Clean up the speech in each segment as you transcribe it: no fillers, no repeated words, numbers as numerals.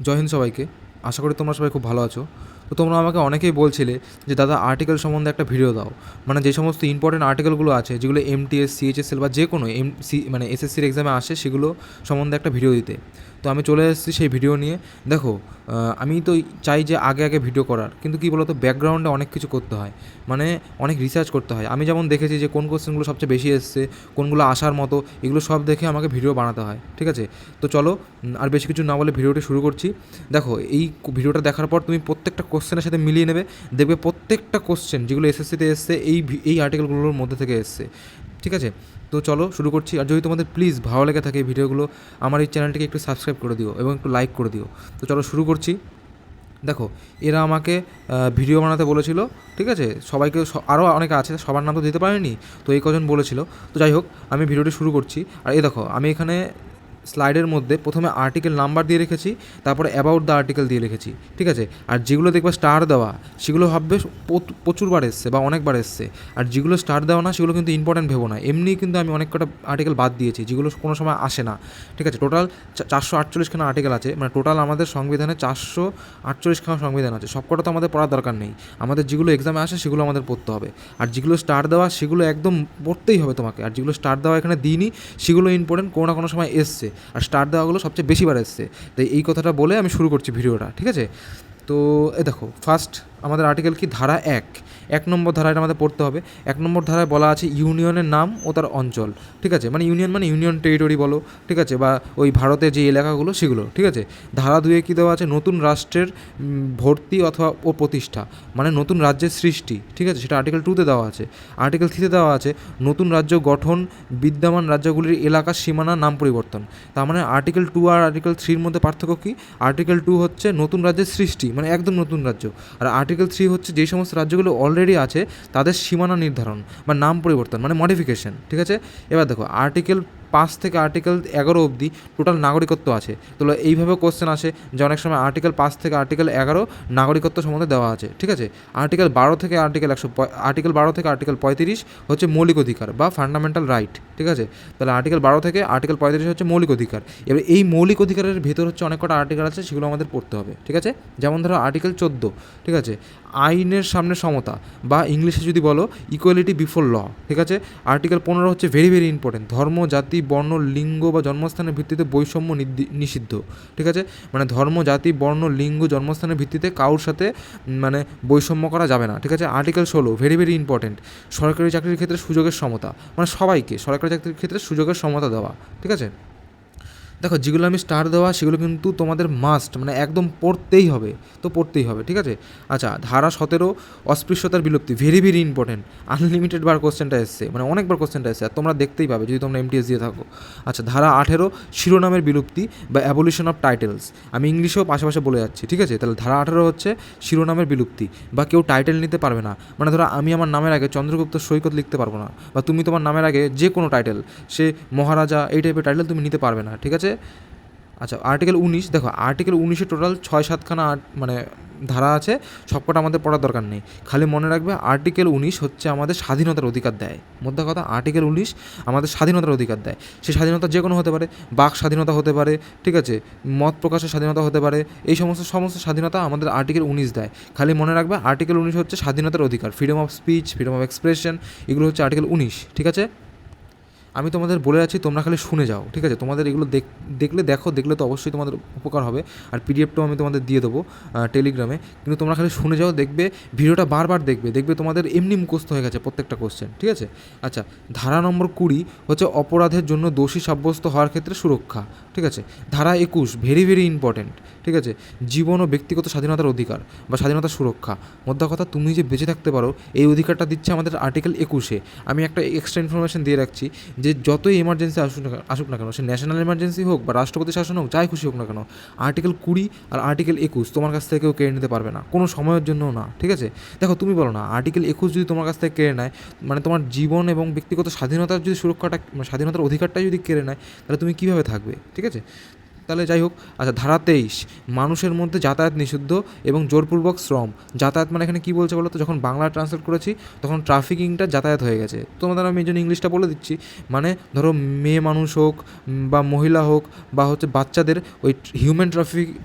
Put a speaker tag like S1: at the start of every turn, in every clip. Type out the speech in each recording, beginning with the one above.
S1: জয় হিন্দ সবাইকে। আশা করি তোমরা সবাই খুব ভালো আছো। তো তোমরা আমাকে অনেকেই বলছিলে যে দাদা আর্টিকেল সম্বন্ধে একটা ভিডিও দাও, মানে যে সমস্ত ইম্পর্টেন্ট আর্টিকেলগুলো আছে যেগুলো এমটিএস সিএইচএসএল বা যে কোনো মানে এসএসসির এক্সামে আসে সেগুলো সম্বন্ধে একটা ভিডিও দিতে। তো আমি চলে এসেছি সেই ভিডিও নিয়ে। দেখো, আমি তো চাই যে আগে আগে ভিডিও করার, কিন্তু কী বলতো ব্যাকগ্রাউন্ডে অনেক কিছু করতে হয়, মানে অনেক রিসার্চ করতে হয়। আমি যেমন দেখেছি যে কোন কোশ্চেনগুলো সবচেয়ে বেশি এসছে, কোনগুলো আসার মতো, এগুলো সব দেখে আমাকে ভিডিও বানাতে হয়, ঠিক আছে? তো চলো, আর বেশি কিছু না বলে ভিডিওটি শুরু করছি। দেখো, এই ভিডিওটা দেখার পর তুমি প্রত্যেকটা কোশ্চেনের সাথে মিলিয়ে নেবে, দেখবে প্রত্যেকটা কোশ্চেন যেগুলো এসএসসিতে এসছে এই আর্টিকেলগুলোর মধ্যে থেকে এসছে, ঠিক আছে? তো চলো শুরু করছি। আর যদি তোমাদের প্লিজ ভালো লেগে থাকে এই ভিডিওগুলো, আমার এই চ্যানেলটিকে একটু সাবস্ক্রাইব করে দিও এবং একটু লাইক করে দিও। তো চলো শুরু করছি। দেখো, এরা আমাকে ভিডিও বানাতে বলেছিল, ঠিক আছে? সবাইকে আরও অনেকে আছে, সবার নাম তো দিতে পারেনি, তো এই কজন বলেছিল। তো যাই হোক, আমি ভিডিওটি শুরু করছি। আর এই দেখো, আমি এখানে স্লাইডের মধ্যে প্রথমে আর্টিকেল নাম্বার দিয়ে রেখেছি, তারপরে অ্যাবাউট দ্য আর্টিকেল দিয়ে রেখেছি, ঠিক আছে? আর যেগুলো দেখবে স্টার দেওয়া, সেগুলো ভাববে প্রচুরবার এসছে বা অনেকবার এসছে। আর যেগুলো স্টার দেওয়া না সেগুলো কিন্তু ইম্পর্ট্যান্ট ভেবো না। এমনি কিন্তু আমি অনেক কটা আর্টিকেল বাদ দিয়েছি যেগুলো কোনো সময় আসে না, ঠিক আছে? টোটাল 448খানা আর্টিকেল আছে, মানে টোটাল আমাদের সংবিধানে 448খানা সংবিধান আছে। সবকটা তো আমাদের পড়ার দরকার নেই, আমাদের যেগুলো এক্সামে আসে সেগুলো আমাদের পড়তে হবে। আর যেগুলো স্টার দেওয়া সেগুলো একদম পড়তেই হবে তোমাকে। আর যেগুলো স্টার দেওয়া এখানে দিইনি সেগুলো ইম্পর্টেন্ট, কোনো না কোনো সময় এসছে। আর স্টার দেওয়াগুলো সবচেয়ে বেশিবার এসছে। তাই এই কথাটা বলে আমি শুরু করছি ভিডিওটা, ঠিক আছে? তো দেখো, ফার্স্ট আমাদের আর্টিকেল কি, ধারা 1 নম্বর ধারা, এটা আমাদের পড়তে হবে। 1 নম্বর ধারায় বলা আছে ইউনিয়নের নাম ও তার অঞ্চল, ঠিক আছে? মানে ইউনিয়ন মানে ইউনিয়ন টেরিটরি বলো, ঠিক আছে? বা ওই ভারতের যে এলাকাগুলো সেগুলো, ঠিক আছে? ধারা 2-এ কী দেওয়া আছে, নতুন রাষ্ট্রের ভর্তি অথবা ও প্রতিষ্ঠা, মানে নতুন রাজ্যের সৃষ্টি, ঠিক আছে? সেটা আর্টিকেল 2-তে দেওয়া আছে। আর্টিকেল 3-তে দেওয়া আছে নতুন রাজ্য গঠন, বিদ্যমান রাজ্যগুলির এলাকার সীমানা নাম পরিবর্তন। তার মানে আর্টিকেল 2 আর আর্টিকেল 3-র মধ্যে পার্থক্য কী? আর্টিকেল 2 হচ্ছে নতুন রাজ্যের সৃষ্টি, মানে একদম নতুন রাজ্য। আর আর্টিকেল 3 হচ্ছে যেই সমস্ত রাজ্যগুলো অলরেডি আছে তাদের সীমানা নির্ধারণ বা নাম পরিবর্তন, মানে মডিফিকেশন, ঠিক আছে? এবার দেখো, আর্টিকেল 5 থেকে আর্টিকেল 11 অবধি টোটাল নাগরিকত্ব আছে। তো এইভাবে কোশ্চেন আসে যে অনেক সময় আর্টিকেল 5 থেকে আর্টিকেল 11 নাগরিকত্ব সম্বন্ধে দেওয়া আছে, ঠিক আছে? আর্টিকেল 12 থেকে আর্টিকেল 35 হচ্ছে মৌলিক অধিকার বা ফান্ডামেন্টাল রাইট, ঠিক আছে? তাহলে আর্টিকেল 12 থেকে আর্টিকেল 35 হচ্ছে মৌলিক অধিকার। এবার এই মৌলিক অধিকারের ভেতর হচ্ছে অনেক কটা আর্টিকেল আছে, সেগুলো আমাদের পড়তে হবে, ঠিক আছে? যেমন ধরো আর্টিকেল 14, ঠিক আছে? আইনের সামনে সমতা, বা ইংলিশে যদি বলো ইকুয়ালিটি বিফোর ল, ঠিক আছে? আর্টিকেল 15 হচ্ছে ভেরি ভেরি ইম্পর্টেন্ট, ধর্ম, জাতি, বর্ণ, লিঙ্গ বা জন্মস্থানের ভিত্তিতে বৈষম্য নিষিদ্ধ, ঠিক আছে? মানে ধর্ম, জাতি, বর্ণ, লিঙ্গ, জন্মস্থানের ভিত্তিতে কারোর সাথে মানে বৈষম্য করা যাবে না, ঠিক আছে? আর্টিকেল 16 ভেরি ভেরি ইম্পর্টেন্ট, সরকারি চাকরির ক্ষেত্রে সুযোগের সমতা, মানে সবাইকে সরকারি চাকরির ক্ষেত্রে সুযোগের সমতা দেওয়া, ঠিক আছে? দেখো, যেগুলো আমি স্টার দেওয়া সেগুলো কিন্তু তোমাদের মাস্ট, মানে একদম পড়তেই হবে, তো পড়তেই হবে, ঠিক আছে? আচ্ছা, ধারা 17 অস্পৃশ্যতার বিলুপ্তি, ভেরি ভেরি ইম্পর্টেন্ট। আনলিমিটেড বার কোশ্চেনটা এসছে, মানে অনেকবার কোশ্চেনটা এসছে, আর তোমরা দেখতেই পাবে যদি তোমরা এমটিএস দিয়ে থাকো। আচ্ছা, ধারা 18 শিরোনামের বিলুপ্তি বা অ্যাবলিশন অফ টাইটেলস, আমি ইংলিশেও পাশাপাশি বলে যাচ্ছি, ঠিক আছে? তাহলে ধারা 18 হচ্ছে শিরোনামের বিলুপ্তি, বা কেউ টাইটেল নিতে পারবে না। মানে ধরো আমি আমার নামের আগে চন্দ্রগুপ্ত সৈকত লিখতে পারবো না, বা তুমি তোমার নামের আগে যে কোনো টাইটেল, সে মহারাজা, এই টাইপের টাইটেল তুমি নিতে পারবে না, ঠিক আছে? আচ্ছা, আর্টিকেল 19, দেখো আর্টিকেল 19-এ টোটাল 6-7খানা মানে ধারা আছে, সবকটা আমাদের পড়ার দরকার নেই। খালি মনে রাখবে আর্টিকেল 19 হচ্ছে আমাদের স্বাধীনতার অধিকার দেয়। মোদ্দা কথা, আর্টিকেল 19 আমাদের স্বাধীনতার অধিকার দেয়। সেই স্বাধীনতা যে কোনো হতে পারে, বাক স্বাধীনতা হতে পারে, ঠিক আছে? মত প্রকাশের স্বাধীনতা হতে পারে, এই সমস্ত স্বাধীনতা আমাদের আর্টিকেল 19 দেয়। খালি মনে রাখবে আর্টিকেল 19 হচ্ছে স্বাধীনতার অধিকার, freedom of speech, freedom of expression, এগুলো হচ্ছে আর্টিকেল 19, ঠিক আছে? আমি তোমাদের বলে যাচ্ছি, তোমরা খালি শুনে যাও, ঠিক আছে? তোমাদের এগুলো দেখলে তো অবশ্যই তোমাদের উপকার হবে। আর পিডিএফটাও আমি তোমাদের দিয়ে দেবো টেলিগ্রামে, কিন্তু তোমরা খালি শুনে যাও, দেখবে ভিডিওটা বারবার দেখবে তোমাদের এমনি মুখস্থ হয়ে গেছে প্রত্যেকটা কোশ্চেন, ঠিক আছে? আচ্ছা, ধারা নম্বর 20 হচ্ছে অপরাধের জন্য দোষী সাব্যস্ত হওয়ার ক্ষেত্রে সুরক্ষা, ঠিক আছে? ধারা 21 ভেরি ভেরি ইম্পর্টেন্ট, ঠিক আছে? জীবন ও ব্যক্তিগত স্বাধীনতার অধিকার বা স্বাধীনতার সুরক্ষা। মোদ্দা কথা, তুমি যে বেঁচে থাকতে পারো এই অধিকারটা দিচ্ছে আমাদের আর্টিকেল 21-এ। আমি একটা এক্সট্রা ইনফরমেশন দিয়ে রাখছি, যে যতই এমার্জেন্সি আসুক না কেন, সে ন্যাশনাল এমার্জেন্সি হোক বা রাষ্ট্রপতি শাসন হোক, যাই খুশি হোক না কেন, আর্টিকেল 20 আর আর্টিকেল 21 তোমার কাছ থেকে কেউ কেড়ে নিতে পারবে না, কোনো সময়ের জন্যও না, ঠিক আছে? দেখো, তুমি বলো না, আর্টিকেল 21 যদি তোমার কাছ থেকে কেড়ে নেয়, মানে তোমার জীবন এবং ব্যক্তিগত স্বাধীনতার যদি সুরক্ষাটা, স্বাধীনতার অধিকারটাই যদি কেড়ে নেয়, তাহলে তুমি কীভাবে থাকবে, ঠিক আছে? তাহলে যাই হোক। আচ্ছা, ধারা 23, মানুষের মধ্যে যাতায়াত নিষিদ্ধ এবং জোরপূর্বক শ্রম। যাতায়াত মানে এখানে কী বলছে বলো তো? যখন বাংলা ট্রান্সলেট করেছি তখন ট্রাফিকিংটা যাতায়াত হয়ে গেছে, তোমাদের আমি এই জন্য ইংলিশটা বলে দিচ্ছি। মানে ধরো মেয়ে মানুষ হোক বা মহিলা হোক বা হচ্ছে বাচ্চাদের ওই হিউম্যান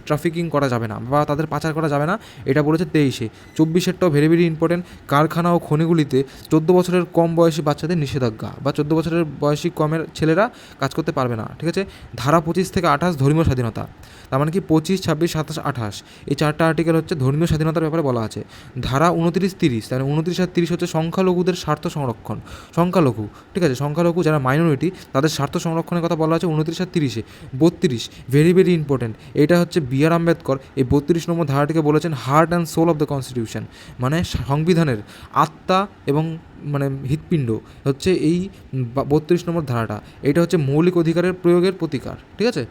S1: ট্রাফিকিং করা যাবে না বা তাদের পাচার করা যাবে না, এটা বলেছে 23-এ। 24-এরটাও ভেরি ভেরি ইম্পর্টেন্ট, কারখানা ও খনিগুলিতে 14 বছরের কম বয়সী বাচ্চাদের নিষেধাজ্ঞা বা 14 বছরের বয়সী কমের ছেলেরা কাজ করতে পারবে না, ঠিক আছে। ধারা 25 থেকে 28 ধর্মীয় স্বাধীনতা, তার মানে কি 25, 26, 27, 28 এই 4টা আর্টিকেল হচ্ছে ধর্মীয় স্বাধীনতার ব্যাপারে বলা আছে। ধারা 29, 30, তাহলে 29 আর 30 হচ্ছে সংখ্যালঘুদের স্বার্থ সংরক্ষণ। সংখ্যালঘু, ঠিক আছে, সংখ্যালঘু যারা মাইনরিটি তাদের স্বার্থ সংরক্ষণের কথা বলা আছে 29 আর 30-এ। 32 ভেরি ভেরি ইম্পর্টেন্ট, এটা হচ্ছে বি.আর. আম্বেদকর এই 32 নম্বর ধারাটিকে বলেছেন heart and soul of the constitution, মানে সংবিধানের আত্মা এবং মানে হৃৎপিণ্ড হচ্ছে এই 32 নম্বর ধারাটা। এটা হচ্ছে মৌলিক অধিকারের প্রয়োগের প্রতিকার, ঠিক আছে।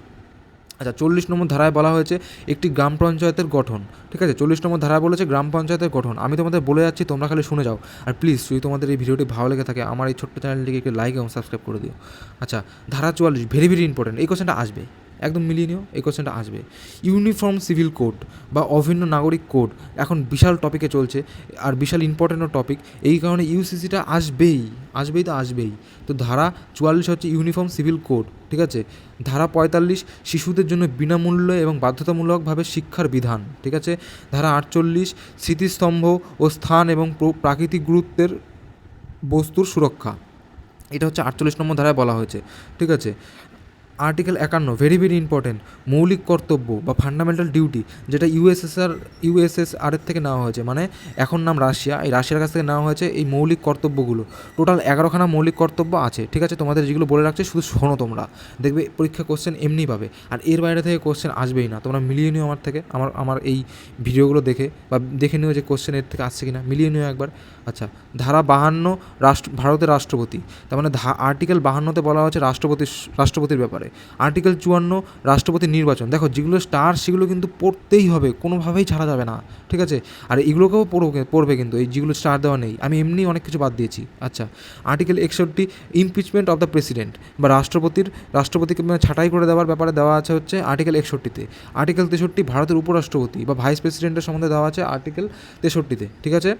S1: আচ্ছা, 40 নম্বর ধারায় বলা হয়েছে একটি গ্রাম পঞ্চায়েতের গঠন, ঠিক আছে। 40 নম্বর ধারায় বলেছে গ্রাম পঞ্চায়েতের গঠন। আমি তোমাদের বলে যাচ্ছি, তোমরা খালি শুনে যাও। আর প্লিজ যদি তোমাদের এই ভিডিওটি ভালো লেগে থাকে আমার এই ছোট্ট চ্যানেলটিকে একটু লাইক এবং সাবস্ক্রাইব করে দিও। আচ্ছা, ধারা 44 ভেরি ভেরি ইম্পর্টেন্ট, এই কোশ্চেনটা আসবে, একদম মিলিয়ে নিও, এই কোশ্চেনটা আসবে। ইউনিফর্ম সিভিল কোড বা অভিন্ন নাগরিক কোড এখন বিশাল টপিকে চলছে আর বিশাল ইম্পর্টেন্টও টপিক, এই কারণে ইউসিসিটা আসবেই আসবেই তো আসবেই। তো ধারা 44 হচ্ছে ইউনিফর্ম সিভিল কোড, ঠিক আছে। ধারা 45 শিশুদের জন্য বিনামূল্যে এবং বাধ্যতামূলকভাবে শিক্ষার বিধান, ঠিক আছে। ধারা 48 স্মৃতিস্তম্ভ ও স্থান এবং প্রাকৃতিক গুরুত্বের বস্তুর সুরক্ষা, এটা হচ্ছে 48 নম্বর ধারায় বলা হয়েছে, ঠিক আছে। আর্টিকেল 51 ভেরি ভেরি ইম্পর্টেন্ট, মৌলিক কর্তব্য বা ফান্ডামেন্টাল ডিউটি, যেটা ইউএসএসআরের থেকে নেওয়া হয়েছে, মানে এখন নাম রাশিয়া, এই রাশিয়ার কাছ থেকে নেওয়া হয়েছে এই মৌলিক কর্তব্যগুলো। টোটাল 11খানা মৌলিক কর্তব্য আছে, ঠিক আছে। তোমাদের যেগুলো বলে রাখছে শুধু শোনো, তোমরা দেখবে পরীক্ষা কোশ্চেন এমনি পাবে আর এর বাইরে থেকে কোশ্চেন আসবেই না। তোমরা মিলিয়ে নিও আমার থেকে, আমার এই ভিডিওগুলো দেখে বা দেখে নিও যে কোশ্চেন এর থেকে আসছে কিনা, মিলিয়ে নিও একবার। আচ্ছা, ধারা 52 ভারতের রাষ্ট্রপতি, তার মানে আর্টিকেল 52-তে বলা হচ্ছে রাষ্ট্রপতির ব্যাপারে। আর্টিকেল 54 রাষ্ট্রপতি নির্বাচন। দেখো যেগুলো স্টার সেগুলো কিন্তু পড়তেই হবে, কোনোভাবেই ছাড়া যাবে না, ঠিক আছে। আর এগুলোকেও পড়বে কিন্তু, এই যেগুলো স্টার দেওয়া নেই, আমি এমনি অনেক কিছু বাদ দিয়েছি। আচ্ছা, article 61 impeachment of the president বা রাষ্ট্রপতিকে ছাঁটাই করে দেওয়ার ব্যাপারে দেওয়া আছে হচ্ছে আর্টিকেল 61-তে। আর্টিকেল 63 ভারতের উপরাষ্ট্রপতি বা ভাইস প্রেসিডেন্টের সম্বন্ধে দেওয়া আছে আর্টিকেল 63-তে, ঠিক আছে।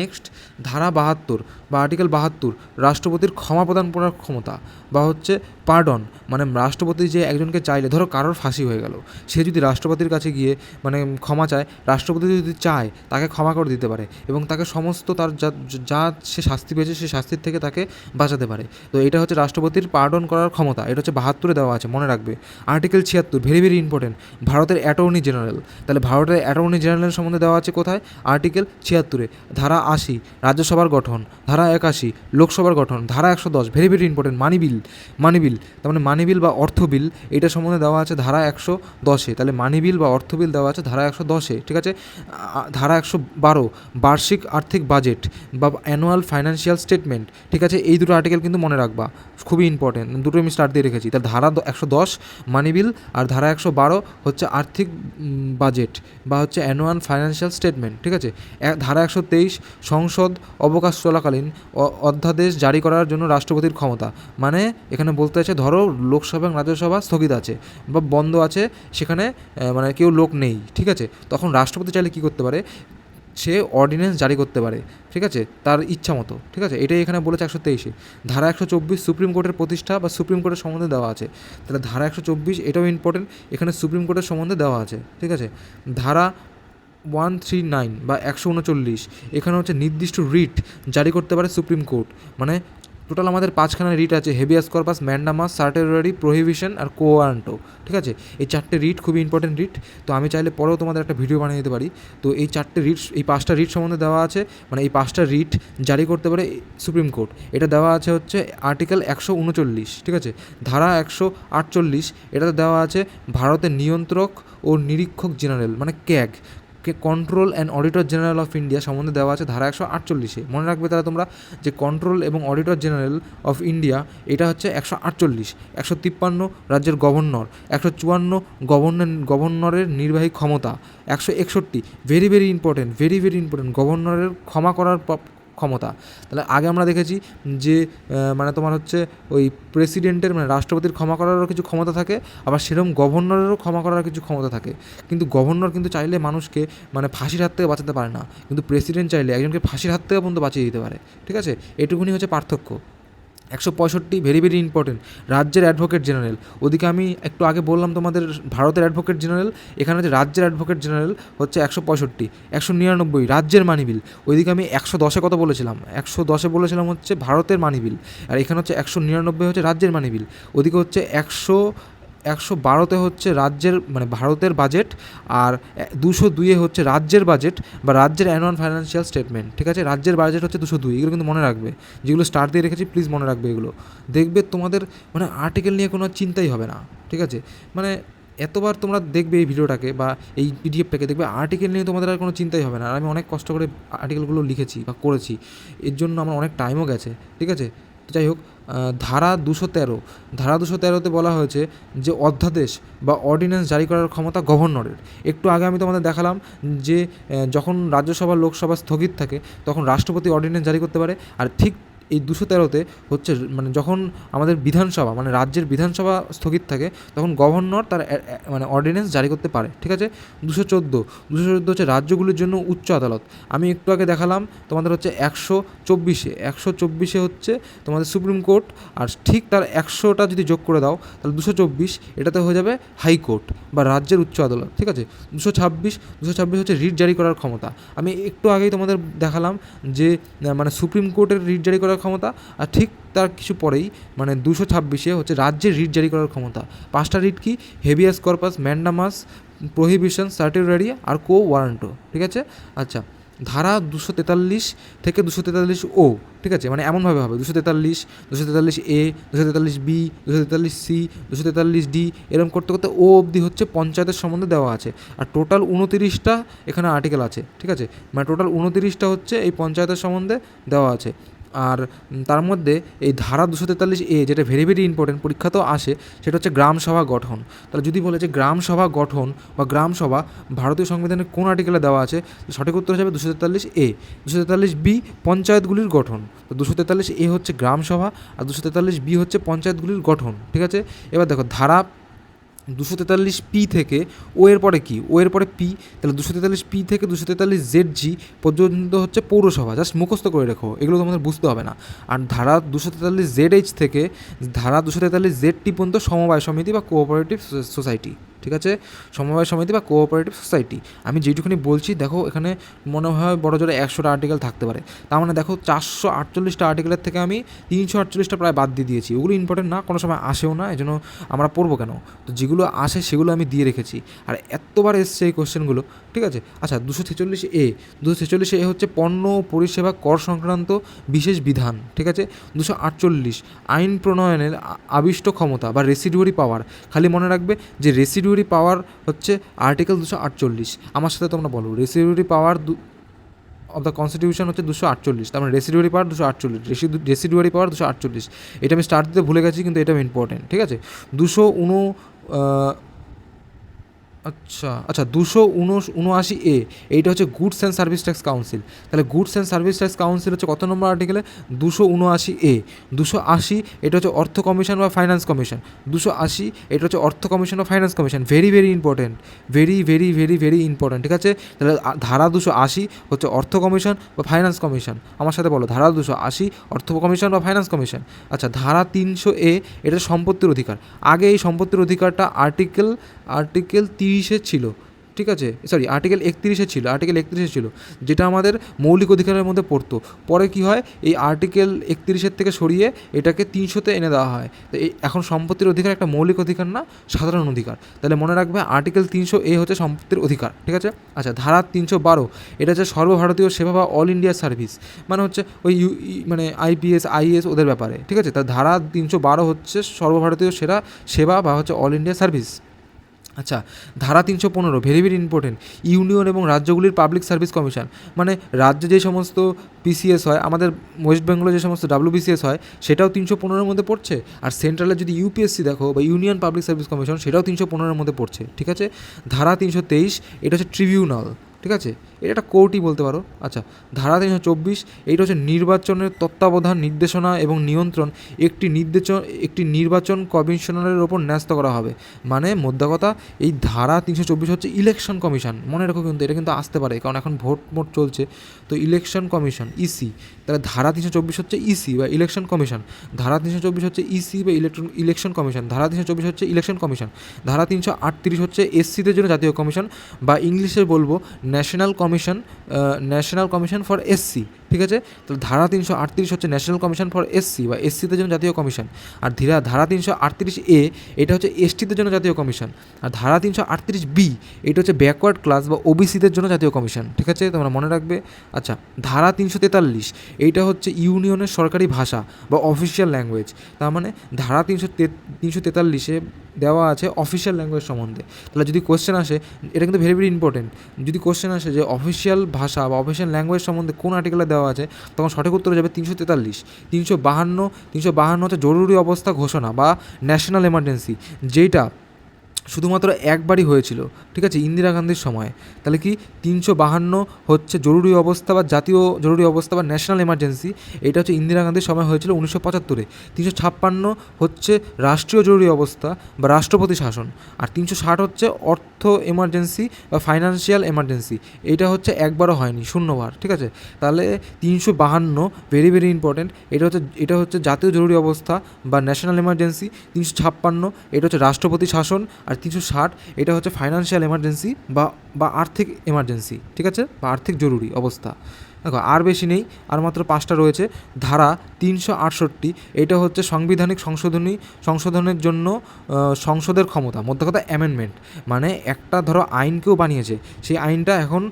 S1: নেক্সট, ধারা 72 বা আর্টিকেল 72 রাষ্ট্রপতির ক্ষমা প্রদান করার ক্ষমতা বা হচ্ছে পার্ডন, মানে রাষ্ট্রপতি যে একজনকে চাইলে, ধরো কারোর ফাঁসি হয়ে গেল, সে যদি রাষ্ট্রপতির কাছে গিয়ে মানে ক্ষমা চায়, রাষ্ট্রপতি যদি চায় তাকে ক্ষমা করে দিতে পারে এবং তাকে সমস্ত তার যা সে শাস্তি পেয়েছে সেই শাস্তির থেকে তাকে বাঁচাতে পারে। তো এটা হচ্ছে রাষ্ট্রপতির পার্ডন করার ক্ষমতা, এটা হচ্ছে 72-এ দেওয়া আছে, মনে রাখবে। আর্টিকেল 76 ভেরি ভেরি ইম্পর্টেন্ট, ভারতের অ্যাটর্নি জেনারেল, তাহলে ভারতের অ্যাটর্নি জেনারেলের সম্বন্ধে দেওয়া আছে কোথায়? আর্টিকেল 76-এ। ধারা 80 রাজ্যসভার গঠন, ধারা 81 লোকসভার গঠন, ধারা 110 ভেরি ভেরি ইম্পর্টেন্ট মানি বিল, তার মানে মানি বিল বা অর্থ বিল, এটা সম্বন্ধে দেওয়া আছে ধারা 110-এ। তাহলে মানি বিল বা অর্থ বিল দেওয়া আছে ধারা 110-এ, ঠিক আছে। ধারা 112 বার্ষিক আর্থিক বাজেট বা অ্যানুয়াল ফাইন্যান্সিয়াল স্টেটমেন্ট, ঠিক আছে। এই দুটো আর্টিকেল কিন্তু মনে রাখবা, খুবই ইম্পর্টেন্ট, দুটো আমি স্টার্ট দিয়ে রেখেছি। তার ধারা 110 মানি বিল আর ধারা 112 হচ্ছে আর্থিক বাজেট বা হচ্ছে অ্যানুয়াল ফাইন্যান্সিয়াল স্টেটমেন্ট, ঠিক আছে। ধারা 123 সংসদ অবকাশ চলাকালীন অধ্যাদেশ জারি করার জন্য রাষ্ট্রপতির ক্ষমতা, মানে এখানে বলতে আছে ধরো লোকসভা এবং রাজ্যসভা স্থগিত আছে বা বন্ধ আছে, সেখানে মানে কেউ লোক নেই, ঠিক আছে, তখন রাষ্ট্রপতি চাইলে কী করতে পারে? সে অর্ডিন্যান্স জারি করতে পারে, ঠিক আছে, তার ইচ্ছা মতো, ঠিক আছে। এটাই এখানে বলেছে 123-এ। ধারা 124 সুপ্রিম কোর্টের প্রতিষ্ঠা বা সুপ্রিম কোর্টের সম্বন্ধে দেওয়া আছে, তাহলে ধারা 124 এটাও ইম্পর্টেন্ট, এখানে সুপ্রিম কোর্টের সম্বন্ধে দেওয়া আছে, ঠিক আছে। ধারা 139 বা 139 এখানে হচ্ছে নির্দিষ্ট রিট জারি করতে পারে সুপ্রিম কোর্ট, মানে টোটাল আমাদের 5খানা রিট আছে, হেবিয়াস কর্পাস, ম্যান্ডামাস, সার্টেররি, প্রোহিবিশন আর কোয়ান্টো, ঠিক আছে। এই 4টে রিট খুবই ইম্পর্টেন্ট রিট, তো আমি চাইলে পরেও তোমাদের একটা ভিডিও বানিয়ে দিতে পারি। তো এই 4টে রিট, এই 5টা রিট সম্বন্ধে দেওয়া আছে, মানে এই 5টা রিট জারি করতে পারে সুপ্রিম কোর্ট, এটা দেওয়া আছে হচ্ছে আর্টিকেল 139, ঠিক আছে। ধারা 148 এটাতে দেওয়া আছে ভারতের নিয়ন্ত্রক ও নিরীক্ষক জেনারেল, মানে CAG, control and auditor general of India সম্বন্ধে দেওয়া আছে ধারা 148-এ। মনে রাখবে তাহলে তোমরা যে কন্ট্রোল এবং অডিটর জেনারেল অফ ইন্ডিয়া এটা হচ্ছে 148। 153 রাজ্যের গভর্নর, 154 গভর্নরের নির্বাহী ক্ষমতা, 161 ভেরি ভেরি ইম্পর্টেন্ট গভর্নরের ক্ষমা করার ক্ষমতা। তাহলে আগে আমরা দেখেছি যে মানে তোমার হচ্ছে ওই প্রেসিডেন্টের মানে রাষ্ট্রপতির ক্ষমা করারও কিছু ক্ষমতা থাকে, আবার সেরকম গভর্নরেরও ক্ষমা করার কিছু ক্ষমতা থাকে। কিন্তু গভর্নর কিন্তু চাইলে মানুষকে মানে ফাঁসির হাত থেকে বাঁচাতে পারে না, কিন্তু প্রেসিডেন্ট চাইলে একজনকে ফাঁসির হাত থেকে পর্যন্ত বাঁচিয়ে দিতে পারে। ঠিক আছে, এটুকুনি হচ্ছে পার্থক্য। 165 ভেরি ভেরি ইম্পর্টেন্ট, রাজ্যের অ্যাডভোকেট জেনারেল। ওদিকে আমি একটু আগে বললাম তোমাদের ভারতের অ্যাডভোকেট জেনারেল, এখানে হচ্ছে রাজ্যের অ্যাডভোকেট জেনারেল হচ্ছে 165। 199 রাজ্যের মানি বিল। ওইদিকে আমি 110 কত বলেছিলাম, 110 বলেছিলাম হচ্ছে ভারতের মানি বিল, আর এখানে হচ্ছে 199 হচ্ছে রাজ্যের মানি বিল। ওদিকে হচ্ছে 112 হচ্ছে রাজ্যের মানে ভারতের বাজেট, আর 202 হচ্ছে রাজ্যের বাজেট বা রাজ্যের অ্যানুয়াল ফাইন্যান্সিয়াল স্টেটমেন্ট। ঠিক আছে, রাজ্যের বাজেট হচ্ছে 202, এগুলো কিন্তু মনে রাখবে, যেগুলো স্টার দিয়ে রেখেছি প্লিজ মনে রাখবে এগুলো। দেখবে তোমাদের মানে আর্টিকেল নিয়ে কোনো চিন্তাই হবে না। ঠিক আছে, মানে এতবার তোমরা দেখবে এই ভিডিওটাকে বা এই পিডিএফটাকে, দেখবে আর্টিকেল নিয়ে তোমাদের আর কোনো চিন্তাই হবে না। আর আমি অনেক কষ্ট করে আর্টিকেলগুলো লিখেছি বা করেছি, এর জন্য আমার অনেক টাইমও গেছে। ঠিক আছে, যাই হোক, ধারা 213, ধারা 213-তে বলা হয়েছে যে অধ্যাদেশ বা অর্ডিন্যান্স জারি করার ক্ষমতা গভর্নরের। একটু আগে আমি তোমাদের দেখালাম যে যখন রাজ্যসভা লোকসভা স্থগিত থাকে তখন রাষ্ট্রপতি অর্ডিন্যান্স জারি করতে পারে, আর ঠিক এই 213-তে হচ্ছে মানে যখন আমাদের বিধানসভা মানে রাজ্যের বিধানসভা স্থগিত থাকে তখন গভর্নর তার মানে অর্ডিন্যান্স জারি করতে পারে। ঠিক আছে, 214 হচ্ছে রাজ্যগুলির জন্য উচ্চ আদালত। আমি একটু আগে দেখালাম তোমাদের হচ্ছে 124 হচ্ছে তোমাদের সুপ্রিম কোর্ট, আর ঠিক তার 100টা যদি যোগ করে দাও তাহলে 224 এটাতে হয়ে যাবে হাইকোর্ট বা রাজ্যের উচ্চ আদালত। ঠিক আছে, 226 হচ্ছে রিট জারি করার ক্ষমতা। আমি একটু আগেই তোমাদের দেখালাম যে মানে সুপ্রিম কোর্টের রিট জারি করার ক্ষমতা, আর ঠিক তার কিছু পরেই মানে 226 হচ্ছে রাজ্যের রিট জারি করার ক্ষমতা। 5টা রিট কি, হেভিয়াস কর্পাস, ম্যান্ডামাস, প্রহিবিশন, সার্টিউরারি আর কো ওয়ারেন্টো। ঠিক আছে, আচ্ছা, ধারা 243 থেকে 243 ঠিক আছে, মানে এমনভাবে হবে 243, 243A, 243B, 243C, 243D, এরকম করতে করতে অবধি হচ্ছে পঞ্চায়েতের সম্বন্ধে দেওয়া আছে। আর টোটাল 29টা এখানে আর্টিকেল আছে। ঠিক আছে, মানে টোটাল 29টা হচ্ছে এই পঞ্চায়েতের সম্বন্ধে দেওয়া আছে। আর তার মধ্যে এই ধারা 243A যেটা ভেরি ভেরি ইম্পর্টেন্ট, পরীক্ষাতেও আসে, সেটা হচ্ছে গ্রাম সভা গঠন। তাহলে যদি বলে যে গ্রাম সভা গঠন বা গ্রাম সভা ভারতীয় সংবিধানের কোন আর্টিকেলে দেওয়া আছে, সঠিক উত্তর হিসাবে 243A। 243B পঞ্চায়েতগুলির গঠন। তো 243A হচ্ছে গ্রাম সভা, আর 243B হচ্ছে পঞ্চায়েতগুলির গঠন। ঠিক আছে, এবার দেখো ধারা 243P থেকে ও এর পরে কি, ও এর পরে পি, তাহলে 243P থেকে 243ZG পর্যন্ত হচ্ছে পৌরসভা। জাস্ট মুখস্থ করে রেখো, এগুলো তোমাদের বুঝতে হবে না। আর ধারা 243ZH থেকে ধারা 243ZT পর্যন্ত সমবায় সমিতি বা কোঅপারেটিভ সোসাইটি। ঠিক আছে, সমবায় সমিতি বা কোঅপারেটিভ সোসাইটি। আমি যেটুকুনি বলছি দেখো, এখানে মনে হয় বড় জোরে 100টা আর্টিকেল থাকতে পারে। তার মানে দেখো 448টা আর্টিকেলের থেকে আমি 348টা প্রায় বাদ দিয়ে দিয়েছি। ওগুলো ইম্পর্টেন্ট না, কোনো সময় আসেও না, এই জন্য আমরা পড়বো কেন। তো যেগুলো আসে সেগুলো আমি দিয়ে রেখেছি, আর এতবার এসছে এই কোশ্চেনগুলো। ঠিক আছে, আচ্ছা, 246A হচ্ছে পণ্য ও পরিষেবা কর সংক্রান্ত বিশেষ বিধান। ঠিক আছে, 248 আইন প্রণয়নের আবিষ্ট ক্ষমতা বা রেসিডুয়ারি পাওয়ার। খালি মনে রাখবে যে রেসিডুয়ারি পাওয়ার হচ্ছে আর্টিকেল 248। আমার সাথে তোমরা বলো, রেসিডুয়ারি পাওয়ার অফ দ্য কনস্টিটিউশন হচ্ছে 248, তার মানে রেসিডুয়ারি পাওয়ার 248, রেসিডুয়ারি পাওয়ার 248। এটা আমি স্টার্ট দিতে ভুলে গেছি, কিন্তু এটা ইম্পর্টেন্ট। ঠিক আছে, 279A, এইটা হচ্ছে goods and service tax council. তাহলে goods and service tax council হচ্ছে কত নম্বর আর্টিকেলে, 279A। 280 এটা হচ্ছে অর্থ কমিশন বা ফাইন্যান্স কমিশন। 280 এটা হচ্ছে অর্থ কমিশন বা finance commission. Very very important, very very very very important. ঠিক আছে, তাহলে ধারা 280 হচ্ছে অর্থ কমিশন বা ফাইন্যান্স কমিশন। আমার সাথে বলো, ধারা 280 অর্থ কমিশন বা ফাইন্যান্স কমিশন। আচ্ছা, ধারা 300A এটা সম্পত্তির অধিকার। আগে এই সম্পত্তির অধিকারটা আর্টিকেল 30-এ ছিল। ঠিক আছে, সরি, আর্টিকেল 31-এ ছিল, যেটা আমাদের মৌলিক অধিকারের মধ্যে পড়তো। পরে কি হয়, এই আর্টিকেল 31-এর থেকে সরিয়ে এটাকে 300-তে এনে দেওয়া হয়। তো এই এখন সম্পত্তির অধিকার একটা মৌলিক অধিকার না, সাধারণ অধিকার। তাহলে মনে রাখবে আর্টিকেল 300A হচ্ছে সম্পত্তির অধিকার। ঠিক আছে, আচ্ছা, ধারা 312 এটা হচ্ছে সর্বভারতীয় সেবা বা অল ইন্ডিয়া সার্ভিস, মানে হচ্ছে ওই মানে IPS IAS ওদের ব্যাপারে। ঠিক আছে, তার ধারা 312 হচ্ছে সর্বভারতীয় সেবা বা হচ্ছে অল ইন্ডিয়া সার্ভিস। আচ্ছা, ধারা 315 ভেরি ভেরি ইম্পর্টেন্ট, ইউনিয়ন এবং রাজ্যগুলির পাবলিক সার্ভিস কমিশন। মানে রাজ্যে যে সমস্ত PCS হয়, আমাদের ওয়েস্ট বেঙ্গলে যে সমস্ত WBCS হয়, সেটাও 315-এর মধ্যে পড়ছে। আর সেন্ট্রালে যদি UPSC দেখো বা ইউনিয়ন পাবলিক সার্ভিস কমিশন, সেটাও 315-এর মধ্যে পড়ছে। ঠিক আছে, ধারা 323 এটা হচ্ছে ট্রিবিউনাল। ঠিক আছে, এটা একটা কোর্টই বলতে পারো। আচ্ছা, ধারা 324 এইটা হচ্ছে নির্বাচনের তত্ত্বাবধান, নির্দেশনা এবং নিয়ন্ত্রণ একটি নির্বাচন কমিশনারের ওপর ন্যস্ত করা হবে। মানে মোদ্দা কথা, এই ধারা 324 হচ্ছে ইলেকশন কমিশন, মনে রাখো কিন্তু এটা কিন্তু আসতে পারে, কারণ এখন ভোট চলছে, তো ইলেকশন কমিশন ইসি, তাহলে ধারা 324 হচ্ছে ইসি বা ইলেকশন কমিশন, ধারা 324 হচ্ছে ইসি বা ইলেকশন কমিশন, ধারা 324 হচ্ছে ইলেকশন কমিশন, ধারা 338 হচ্ছে এসসিদের জন্য জাতীয় কমিশন, বা ইংলিশে বলবো ন্যাশনাল কমিশন ফর এসসি, ঠিক আছে। তাহলে ধারা 338 হচ্ছে ন্যাশনাল কমিশন ফর এসসি বা এসসিদের জন্য জাতীয় কমিশন, আর ধারা 338A এটা হচ্ছে এসটিদের জন্য জাতীয় কমিশন, আর ধারা 338B এটা হচ্ছে ব্যাকওয়ার্ড ক্লাস বা ওবিসিদের জন্য জাতীয় কমিশন, ঠিক আছে, তোমরা মনে রাখবে। আচ্ছা, ধারা 343 এইটা হচ্ছে ইউনিয়নের সরকারি ভাষা বা অফিসিয়াল ল্যাঙ্গুয়েজ, তার মানে ধারা 343-এ দেওয়া আছে অফিসিয়াল ল্যাঙ্গুয়েজ সম্বন্ধে। তাহলে যদি কোশ্চেন আসে, এটা কিন্তু ভেরি ভেরি ইম্পর্টেন্ট, যদি কোশ্চেন আসে যে অফিসিয়াল ভাষা বা অফিসিয়াল ল্যাঙ্গুয়েজ সম্বন্ধে কোন আর্টিকেলে দেওয়া আছে, তখন সঠিক উত্তর যাবে 343। 352 হচ্ছে জরুরি অবস্থা ঘোষণা বা ন্যাশনাল এমার্জেন্সি, যেটা শুধুমাত্র একবারই হয়েছিল, ঠিক আছে, ইন্দিরা গান্ধীর সময়। তাহলে কি 352 হচ্ছে জরুরি অবস্থা বা জাতীয় জরুরি অবস্থা বা ন্যাশনাল এমার্জেন্সি, এটা হচ্ছে ইন্দিরা গান্ধীর সময় হয়েছিল 1975-এ। 356 হচ্ছে রাষ্ট্রীয় জরুরি অবস্থা বা রাষ্ট্রপতি শাসন, আর 360 হচ্ছে অর্থ এমার্জেন্সি বা ফাইন্যান্সিয়াল এমার্জেন্সি, এটা হচ্ছে একবারও হয়নি, 0বার, ঠিক আছে। তাহলে 352 ভেরি ভেরি ইম্পর্টেন্ট, এটা হচ্ছে জাতীয় জরুরি অবস্থা বা ন্যাশনাল এমার্জেন্সি। 356 এটা হচ্ছে রাষ্ট্রপতি শাসন, আর 360 এটা হচ্ছে ফাইন্যান্সিয়াল এমার্জেন্সি বা আর্থিক এমার্জেন্সি, ঠিক আছে, বা আর্থিক জরুরি অবস্থা। দেখো আর বেশি নেই, আর মাত্র 5টা রয়েছে। ধারা 368 এটা হচ্ছে সাংবিধানিক সংশোধনের জন্য সংসদের ক্ষমতা, মধ্যে কথা অ্যামেন্ডমেন্ট, মানে একটা ধরো আইন কেউ বানিয়েছে, সেই আইনটা এখন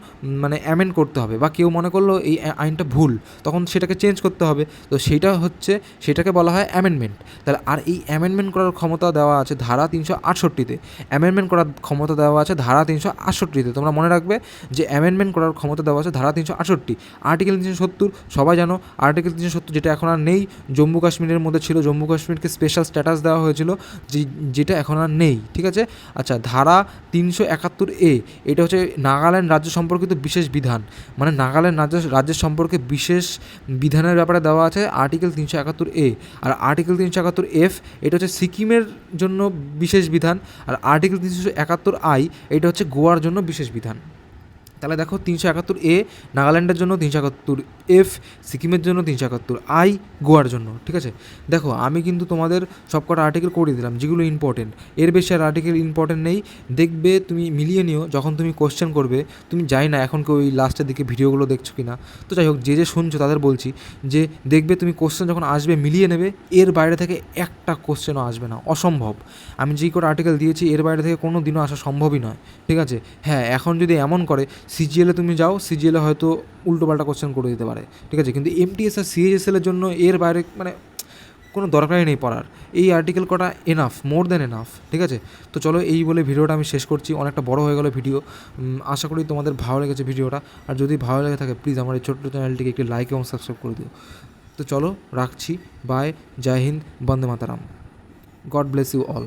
S1: মানে অ্যামেন্ড করতে হবে, বা কেউ মনে করলো এই আইনটা ভুল, তখন সেটাকে চেঞ্জ করতে হবে, তো সেটাকে বলা হয় অ্যামেন্ডমেন্ট। তাহলে আর এই অ্যামেন্ডমেন্ট করার ক্ষমতা দেওয়া আছে ধারা 368-তে, অ্যামেন্ডমেন্ট করার ক্ষমতা দেওয়া আছে ধারা 368-তে, তোমরা মনে রাখবে যে অ্যামেন্ডমেন্ট করার ক্ষমতা দেওয়া আছে ধারা 368। আর্টিকেল 370 সবাই জানো, আর্টিকেল 370 যেটা এখন আর নেই, জম্মু কাশ্মীরের মধ্যে ছিল, জম্মু কাশ্মীরকে স্পেশাল স্ট্যাটাস দেওয়া হয়েছিল, যেটা এখন আর নেই, ঠিক আছে। আচ্ছা, ধারা 371A এটা হচ্ছে নাগাল্যান্ড রাজ্য সম্পর্কিত বিশেষ বিধান, মানে নাগাল্যান্ড রাজ্যের সম্পর্কে বিশেষ বিধানের ব্যাপারে দেওয়া আছে আর্টিকেল 371A, আর আর্টিকেল 371F এটা হচ্ছে সিকিমের জন্য বিশেষ বিধান, আর আর্টিকেল 371I এটা হচ্ছে গোয়ার জন্য বিশেষ বিধান। তাহলে দেখো 371A নাগাল্যান্ডের জন্য, 371F সিকিমের জন্য, 371I গোয়ার জন্য, ঠিক আছে। দেখো আমি কিন্তু তোমাদের সব কটা আর্টিকেল করে দিলাম যেগুলো ইম্পর্টেন্ট, এর বেশি আর আর্টিকেল ইম্পর্টেন্ট নেই। দেখবে তুমি মিলিয়ে নিও যখন তুমি কোশ্চেন করবে, তুমি যাই না এখন কেউ ওই লাস্টের দিকে ভিডিওগুলো দেখছো কি না, তো যাই হোক যে শুনছো তাদের বলছি যে দেখবে তুমি কোশ্চেন যখন আসবে মিলিয়ে নেবে, এর বাইরে থেকে একটা কোশ্চেনও আসবে না, অসম্ভব। আমি যেই কটা আর্টিকেল দিয়েছি এর বাইরে থেকে কোনো দিনও আসা সম্ভবই নয়, ঠিক আছে। হ্যাঁ, এখন যদি এমন করে সিজিএলে তুমি যাও, সিজিএলে হয়তো উল্টোপাল্টা কোশ্চেন করে দিতে পারে, ঠিক আছে, কিন্তু এমটিএস আর সিএইচএসএলের জন্য এর বাইরে মানে কোনো দরকারই নেই পড়ার, এই আর্টিকেল কটা এনাফ, মোর দ্যান এনাফ, ঠিক আছে। তো চলো এই বলে ভিডিওটা আমি শেষ করছি, অনেকটা বড় হয়ে গেল ভিডিও, আশা করি তোমাদের ভালো লেগেছে ভিডিওটা, আর যদি ভালো লেগে থাকে প্লিজ আমার এই ছোট্ট চ্যানেলটিকে একটি লাইক এবং সাবস্ক্রাইব করে দিও। তো চলো রাখছি, বাই, জয় হিন্দ, বন্দে মাতারাম, গড ব্লেস ইউ অল।